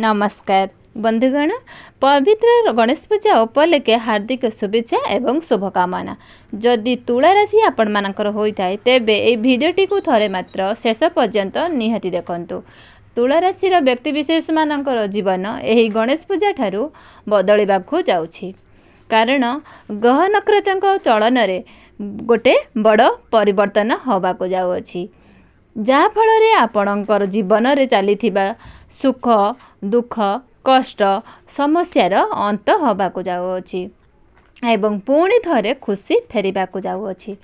नमस्कार बंधुगण पवित्र गणेश पूजा उपलक्षे हार्दिक शुभेच्छा एवं शुभकामना। जदि तुला राशि आपण मानकर होता है तेबे ए भिडियोटी को थरे मात्र शेष पर्यंत निहाती देखंतु। तुला राशि व्यक्तिविशेष मानकर जीवन एही गणेश पूजा ठारू बदलिबाकू जाउछि, कारण ग्रह नक्षत्रक चलन रे गोटे बड़ परिवर्तन होबाकू जाउछि, जहाँ फल आपणकर जीवन रे चलीथिबा सुख दुख कष्ट समस्यार अंत होबाकू जाउछि एवं पुणी थरे खुशी फेरिबाकू जाउछि।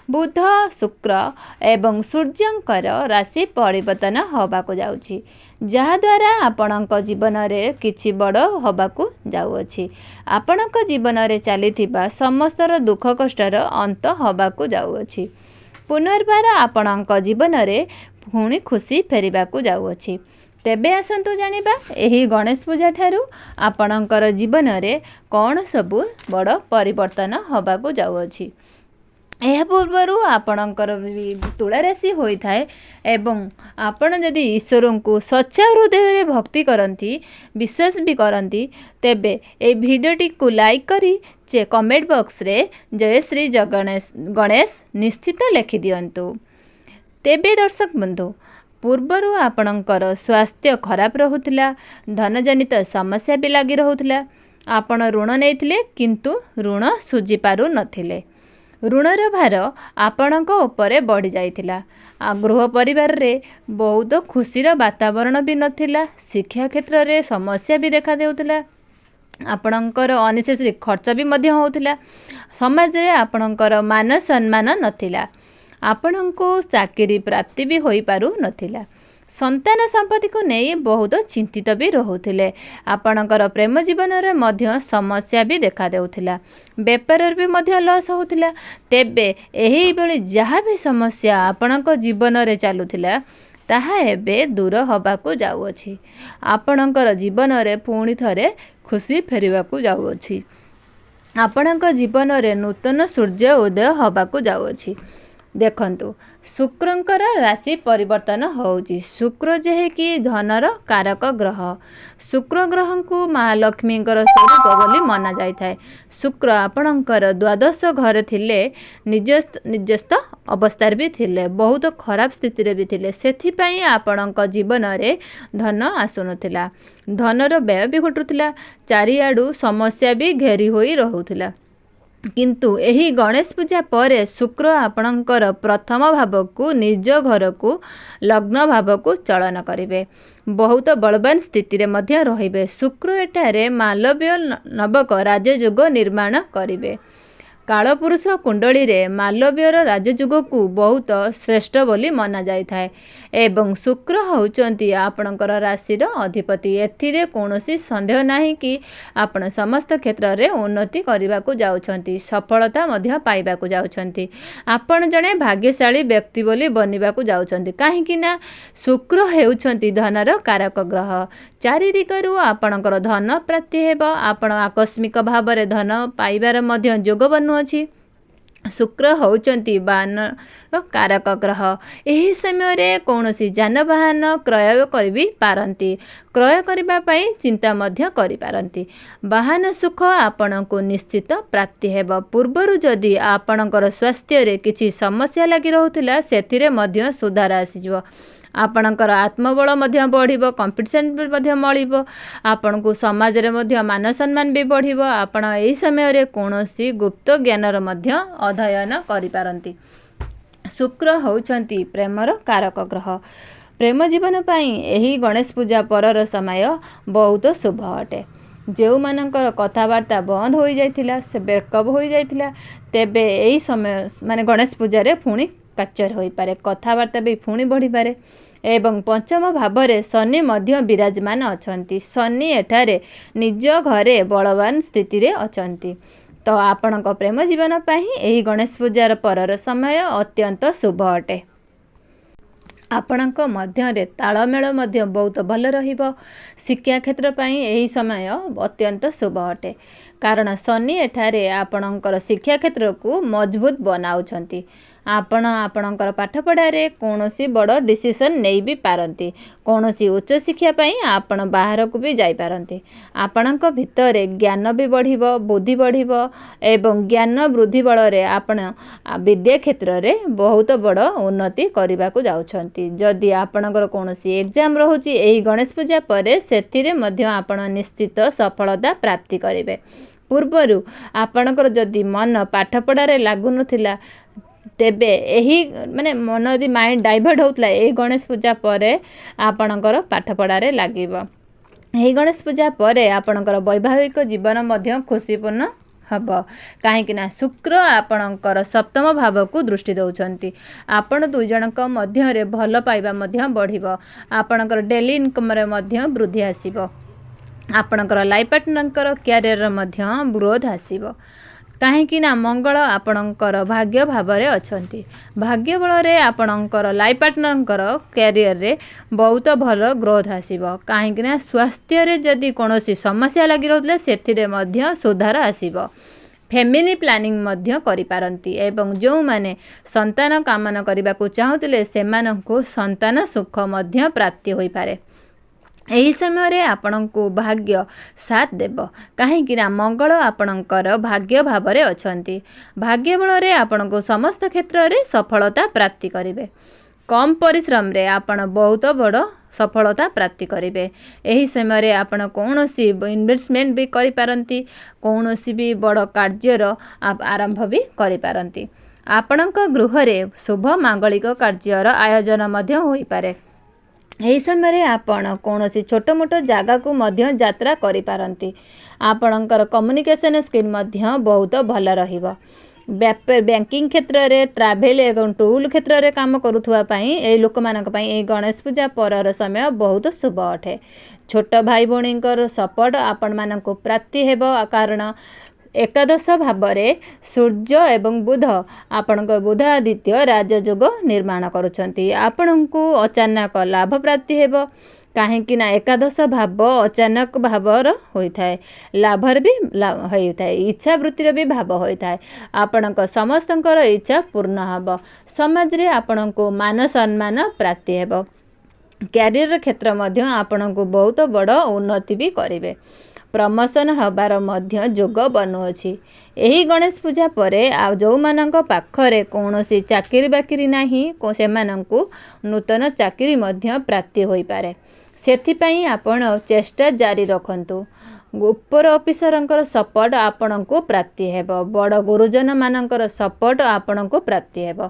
बुध शुक्र एवं सूर्यंकर राशि परिवर्तन होबाकू जाउछि, जहा द्वारा आपणक जीवन रे किछि बड़ होबाकू जाउछि। आपणक जीवन रे चलीथिबा समस्तर दुख कष्टर अंत होबाकू जाउछि। पुनर्बार आपणक जीवन रे पुणी खुशी फेरिबाकू जाउछि। तेबे आसंतु जानिबा एही गणेश पूजा ठारू आपणकर जीवन रे कौन सबु बड़ परिवर्तन होबाकू जाउछि। यह पूर्वर आपणकर तुला राशि होता है एवं आपण जदि ईश्वर को सच्चा हृदय भक्ति करती विश्वास भी करती तेबे ए भिडियोटी को लाइक करी कमेंट बॉक्स रे जय श्री गणेश निश्चित लिखि दियंतु। तेबे दर्शक बंधु पूर्वर आपणकर स्वास्थ्य खराब रहुथिला, धनजनित समस्या भी लगी रहुथिला, आपण ऋण नेइथिले किंतु ऋण सुझी पारु नथिले, ऋणर भार आपणक उपरे बढ़ी जाइथिला, गृह परिवार रे बहुत खुशीर वातावरण भी नथिला, शिक्षा क्षेत्र रे समस्या भी देखा देउथिला, आपणकर अनेसेसरी खर्च भी मध्य होउथिला, समाज रे आपणकर मान सम्मान नथिला, आपणको चाकरी प्राप्ति भी होई पारु नथिला, संतान संपत्ति को नहीं बहुत चिंतित भी रहुथिले, आपणकर प्रेम जीवन रे मध्य समस्या भी देखा देउथिला, व्यापार भी मध्य लॉस होउथिला। तेबे एही बेले जहाँ भी समस्या आपणक जीवन रे चालुथिला ताहा एबे दूर होबाकू जाउछि, आपणकर जीवन रे पुणी थरे खुशी फेरिबाकू जाउछि, आपणक जीवन रे नूतन सूर्य उदय होबाकू जाउछि। देखंतु शुक्रंकर राशि परिवर्तन होउछि, शुक्र जेहे कि धनर कारक ग्रह, शुक्र ग्रह को महालक्ष्मी स्वरूप बोली मना जाय थाए। शुक्र आपणकर द्वादश घर थिले निजस्थ अवस्था भी थिले, बहुत खराब स्थिति रे भी थिले, सेथिपई आपणक जीवन रे धन आसुनथिला, धनर व्यय भी घटुथिला, चारिआडू समस्या भी घेरी होई रहुथिला। किंतु एही गणेश पूजा परे शुक्र आपणकर प्रथम भाव को निज घर को लग्न भाव को चलन करिवे, बहुत बलवान स्थिति रे मध्य रहिबे। शुक्र एठारे मालव्य नवक राजयुग निर्माण करिवे, कालपुरुष कुंडली रे मालव्यर राजयुग को बहुत श्रेष्ठ बोली मना जाय थाए एवं शुक्र होउचंती आपणकर राशि अधिपति। एथिरे कौनसी संदेह नाही कि आपण समस्त क्षेत्र रे उन्नति करबाकू जाउछंती, सफलता मध्य पाइबाकू जाउछंती, आपण जणे भाग्यशाली व्यक्ति बोली बनिबाकू जाउछंती, काहे कि ना शुक्र हेउछंती धनर कारक ग्रह। चारि दिगरु आपणकर धन प्राप्ति हेब, आपण आकस्मिक भाव रे धन पाइबार मध्य जोग बनु अछि। शुक्र होउचंती बाहन कारक ग्रह, एही समय रे कौनसी जानवाहन क्रय करि पारंती, क्रय करिबा पई चिंता मध्य करि पारंती, वाहन सुख आपणको निश्चित प्राप्ति हेब। पूर्वरु जदि आपणकर स्वास्थ्य रे किछि समस्या लगी रहुथिला सेथिरे मध्य सुधार आसीजिवो, आपणकर आत्मबल मध्य बढ़िबो, कॉन्फिडेंस मध्य मळिबो, आपणको समाज रे मध्य मान सम्मान भी बढ़िबो, आपण एही समय रे कोनोसी गुप्त ज्ञानर मध्य अध्ययन करि पारंती। शुक्र होउछंती प्रेमर कारक ग्रह, प्रेम जीवन पई एही गणेश पूजा परर समय बहुत शुभ अटे। जो मानकर कथावार्ता बंद हो जाइथिला, से ब्रेकअप हो जाइथिला, तेबे एही समय माने गणेश पूजा रे पुणी कैप्चर होई पारे, कथावार्ता भी पुणी बढ़ी पारे एवं पंचम भाव रे शनि मध्य विराजमान अछंती, शनि एठारे निज घरे बलवान स्थिति रे अछंती, तो आपणक प्रेम जीवन पई एही गणेश पूजार परर समय अत्यंत शुभ अटे। आपणक मध्य रे तालमेल मध्य बहुत भल रहिबो, शिक्षा क्षेत्र पई एही समय अत्यंत शुभ अटे, कारण शनि एठारे आपणकर शिक्षा क्षेत्र को मजबूत बनाउछंती, आपण आपणकर पाठपढ़ारे कौनसी बड़ डिसीजन नहीं भी पारती कौनसी उच्च शिक्षा पाई आपण बाहर को भी जाई पारती आपणक भितर ज्ञान भी बढ़िबो बुद्धि बढ़िबो एवं ज्ञान वृद्धि बल रे आपण विद्या क्षेत्र रे बहुत बड़ उन्नति करने को जाउछंती जदि आपणकर कौनसी एग्जाम रहुची एही गणेश पूजा परे सेथिरे मध्य आपण निश्चित सफलता प्राप्ति करिवे पूर्वरु आपणकर जदि मन पाठपढ़ारे लागु नथिला तेबे यही माने मन यदि माइंड डाइवर्ट होउतला ए गणेश पूजा परे आपणकर पाठपढ़ारे लागिबो एही गणेश पूजा परे आपणकर वैवाहिक जीवन मध्य खुशीपूर्ण हब कहीं शुक्र आपणकर सप्तम भाव को दृष्टि दौरान आपण दुई जनक मध्य भल पाइबा मध्य बढ़िबो आपणकर डेली इनकम रे मध्य वृद्धि आसीबो आपणकर लाइफ पार्टनर कैरियर मध्य ग्रोथ आसीबो कहीं मंगल आपणकर भाग्य भाव में अच्छी भाग्य बल रे आपणकर लाइफ पार्टनर कैरियर रे बहुत भल ग्रोथ आसीबो कहीं स्वास्थ्य रे जदि कोनोसी समस्या लगी रहउतले सेथिरे मध्य सुधार आसीबो फैमिली प्लानिंग मध्य करि पारंती एवं जो माने संतान कामना करबा को चाहुतले सेमानंको संतान सुख मध्य प्राप्ति होई पारे यही समय आपण को भाग्य साथ देव कहीं मंगल आपणकर भाग्य भाव में अच्छी भाग्य बल रे आपण को समस्त क्षेत्र में सफलता प्राप्ति करेंगे कम परिश्रम रे आपण बहुत बड़ सफलता प्राप्ति करेंगे यही समय आपण कौन सी इन्वेस्टमेंट भी करि पारंती कौन सी भी बड़ कार्यर आरंभ भी करि पारंती आपणक गृह रे शुभ मांगलिक कार्यर आयोजन मध्य होई पारे यही समय आपण कौन सी छोट मोट जगह को मध्य यात्रा करि पारंती आपणकर कम्युनिकेशन स्किल मध्य बहुत भल रहिबो बैंकिंग क्षेत्र में ट्रैवल एवं टूल क्षेत्र में काम करुवा ए लोक मानक ए गणेश पूजा परर समय बहुत शुभ अटे छोट भाई भौणीकर सपोर्ट आपण मानक प्राप्ति हेबो कारण एकादश भाव में सूर्य एवं बुध आपण बुध आदित्य राजयोग निर्माण करुछंती आपण को अचानक लाभ प्राप्ति हेबो कहीं एकादश भाव अचानक भावर होता है लाभर भी होता है इच्छा वृत्तिर भी भाव होता है आपणक समस्तंकर इच्छा पूर्ण हब समाज रे आपण को मान सम्मान प्राप्ति हेबो कैरियर क्षेत्र मध्य आपण को बहुत बड़ उन्नति भी करेंगे प्रमोशन हबार मध्य जोग बनुअछि एही गणेश पूजा परे आ जो मानक पाखरे कौनसी चाकरी बाकरी नाही सेमानंकु नूतन चाकरी मध्य प्राप्ति होई पारे सेथिपाई आपण चेष्टा जारी रखंतु उपर ऑफिसरंकर सपोर्ट आपणको प्राप्ति हेबो बड़ गुरुजन मानकर सपोर्ट आपणको प्राप्ति हेबो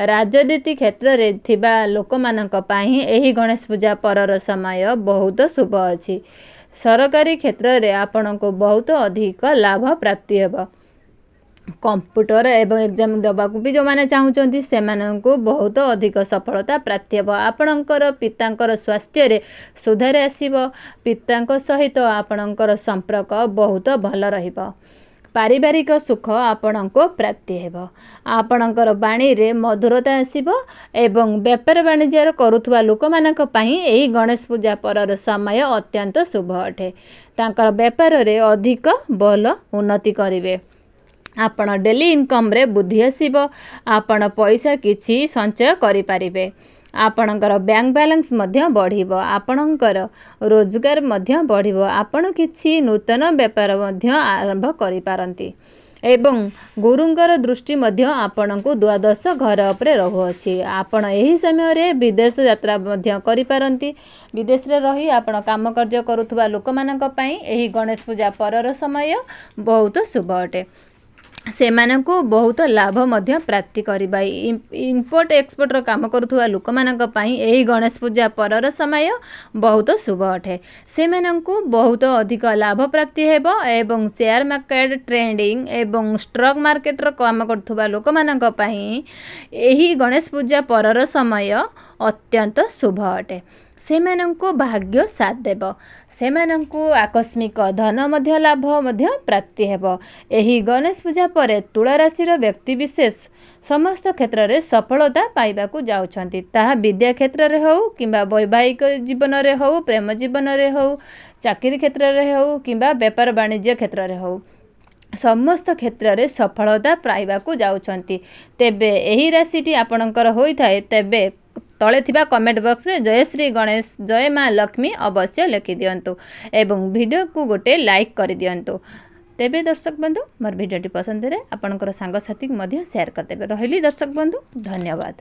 राजनीति क्षेत्र रे थिबा लोक मानक पाई एही गणेश पूजा परर समय बहुत शुभ अछि सरकारी क्षेत्र रे आपणको बहुत अधिक लाभ प्राप्ति हेबो कंप्यूटर एवं एग्जाम देवाक भी जो माने चाहूचंती सेमानंको बहुत अधिक सफलता प्राप्ति हेबो आपणकर पितांकर स्वास्थ्य रे सुधार आसीबो पितांक सहित आपणकर संपर्क बहुत भल रहिबो पारिवारिक सुख आपणको प्राप्ति हेबो आपणकर बाणी रे मधुरता आसीबो एवं व्यापार वाणिज्य करुथुवा लोक मानक पई एही गणेश पूजा परर समय अत्यंत शुभ अटे तांकर व्यापार रे अधिक बल उन्नति करिवे आपण डेली इनकम रे बुद्धि आसीबो आपण पैसा किछि संचय करि पारिबे आपणकर बैंक बैलेंस मध्य बढ़िबो आपणकर रोजगार मध्य बढ़िबो आपण किछि नूतन व्यापार मध्य आरंभ करि पारंती एवं गुरुंकर दृष्टि मध्य आपणको द्वादश घर उपरे रहुअछि आपण एही समय रे विदेश यात्रा मध्य करि पारंती विदेश रे रही आपण काम कार्य करुथुवा लोक मानक पई एही गणेश पूजा परर समय बहुत शुभ अटे सेमानको बहुत लाभ मध्य प्राप्ति करिबा इंपोर्ट एक्सपोर्ट रो काम करुथुवा लोक मानक पई एही गणेश पूजा परर समय बहुत शुभ अटे सेमानको बहुत अधिक लाभ प्राप्ति हेबो एवं शेयर मार्केट ट्रेडिंग एवं स्टॉक मार्केट रो काम करुथुवा लोक मानक पई एही गणेश पूजा परर समय अत्यंत शुभ अटे सेमानंको भाग्य साथ देव सेमानंको आकस्मिक धन मध्य लाभ मध्य प्राप्ति हेबो एही गणेश पूजा परे तुला राशि व्यक्ति विशेष समस्त क्षेत्र में सफलता पाइबा को जाउछंती ताहा विद्या क्षेत्र में हो किंबा वैवाहिक जीवन में हो प्रेम जीवन में हो चाकरी क्षेत्र में हो किंबा व्यापार वाणिज्य क्षेत्र में हो ସମସ୍ତ କ୍ଷେତ୍ରରେ ସଫଳତା ପାଇବାକୁ ଯାଉଛନ୍ତି। ତେବେ ଏହି ରାଶିଟି ଆପଣଙ୍କର ହୋଇଥାଏ ତେବେ ତଳେ ଥିବା କମେଣ୍ଟ ବକ୍ସରେ ଜୟ ଶ୍ରୀ ଗଣେଶ ଜୟ ମା ଲକ୍ଷ୍ମୀ ଅବଶ୍ୟ ଲେଖିଦିଅନ୍ତୁ ଏବଂ ଭିଡ଼ିଓକୁ ଗୋଟେ ଲାଇକ୍ କରିଦିଅନ୍ତୁ। ତେବେ ଦର୍ଶକ ବନ୍ଧୁ ମୋର ଭିଡ଼ିଓଟି ପସନ୍ଦ ହେଲେ ଆପଣଙ୍କର ସାଙ୍ଗସାଥୀକୁ ମଧ୍ୟ ସେୟାର କରିଦେବେ। ରହିଲି ଦର୍ଶକ ବନ୍ଧୁ, ଧନ୍ୟବାଦ।